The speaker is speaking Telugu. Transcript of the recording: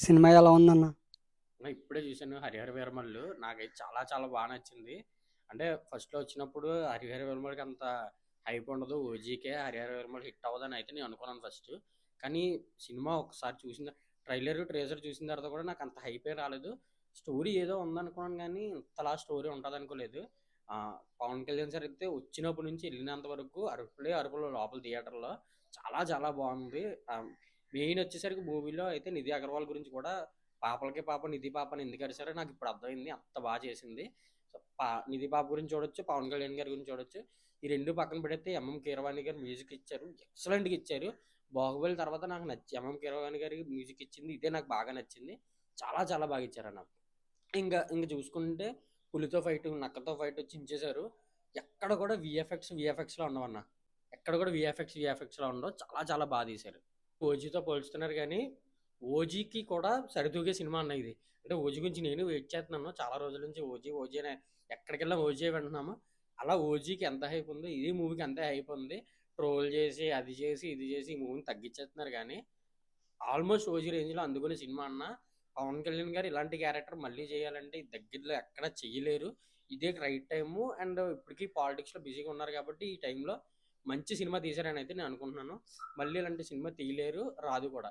సినిమా ఎలా ఉందన్న? ఇప్పుడే చూసాను 'హరిహర వీరమల్లు'. నాకైతే చాలా చాలా బాగా నచ్చింది. అంటే ఫస్ట్‌లో వచ్చినప్పుడు 'హరిహర వీరమల్లు'కి అంత హైప్ ఉండదు. 'ఓజీకే' 'హరిహర వీరమల్లు' హిట్ అవ్వదని అయితే నేను అనుకున్నాను ఫస్ట్. కానీ సినిమా ఒకసారి చూసిన ట్రైలర్, ట్రేజర్ చూసిన తర్వాత కూడా నాకు అంత హైపే రాలేదు. స్టోరీ ఏదో ఉందనుకున్నాను కానీ ఇంతలా స్టోరీ ఉంటదనుకోలేదు. పవన్ కళ్యాణ్ సార్ అయితే వచ్చినప్పటి నుంచి ఎళ్ళినంత వరకు అరుపులే అరుపులు లోపల థియేటర్‌లో. చాలా చాలా బాగుంది. మెయిన్ వచ్చేసరికి మూవీలో అయితే నిధి అగర్వాల్ గురించి కూడా పాపలకి పాప నిధి పాపని ఎందుకు అరిచారో నాకు ఇప్పుడు అర్థమైంది. అంత బాగా చేసింది. సో, నిధి పాప గురించి చూడొచ్చు, పవన్ కళ్యాణ్ గారి గురించి చూడొచ్చు. ఈ రెండు పక్కన పెడితే ఎంఎం కీరవాణి గారు మ్యూజిక్ ఇచ్చారు, ఎక్సలెంట్గా ఇచ్చారు. బాహుబలి తర్వాత నాకు నచ్చి ఎంఎం కీరవాణి గారి మ్యూజిక్ ఇచ్చింది ఇదే నాకు బాగా నచ్చింది. చాలా చాలా బాగా ఇచ్చారన్న. ఇంకా చూసుకుంటే పులితో ఫైట్, నక్కతో ఫైట్ చించేశారు. ఎక్కడ కూడా విఎఫ్ఎక్స్లో ఉండవన్న. ఎక్కడ కూడా విఎఫ్ఎక్స్లో ఉండవు. చాలా చాలా బాగా తీశారు. ఓజీతో పోల్చుతున్నారు కానీ ఓజీకి కూడా సరితూగే సినిమా అన్న ఇది. అంటే ఓజీ గురించి నేను వెయిట్ చేస్తున్నాను చాలా రోజుల నుంచి. ఓజీ ఓజీ అనే ఎక్కడికెళ్ళినా ఓజీ వింటున్నాము. అలా ఓజీకి ఎంత హైప్ ఉందో ఇది మూవీకి అంతే హైప్ ఉంది. ట్రోల్ చేసి అది చేసి ఇది చేసి ఈ మూవీని తగ్గించేస్తున్నారు కానీ ఆల్మోస్ట్ ఓజీ రేంజ్లో అందుకునే సినిమా అన్న. పవన్ కళ్యాణ్ గారు ఇలాంటి క్యారెక్టర్ మళ్ళీ చేయాలంటే ఈ దగ్గరలో ఎక్కడ చేయలేరు. ఇదే రైట్ టైము. అండ్ ఇప్పటికీ పాలిటిక్స్లో బిజీగా ఉన్నారు కాబట్టి ఈ టైంలో మంచి సినిమా తీశారని అయితే నేను అనుకుంటున్నాను. మళ్ళీ ఇలాంటి సినిమా తీయలేరు, రాదు కూడా.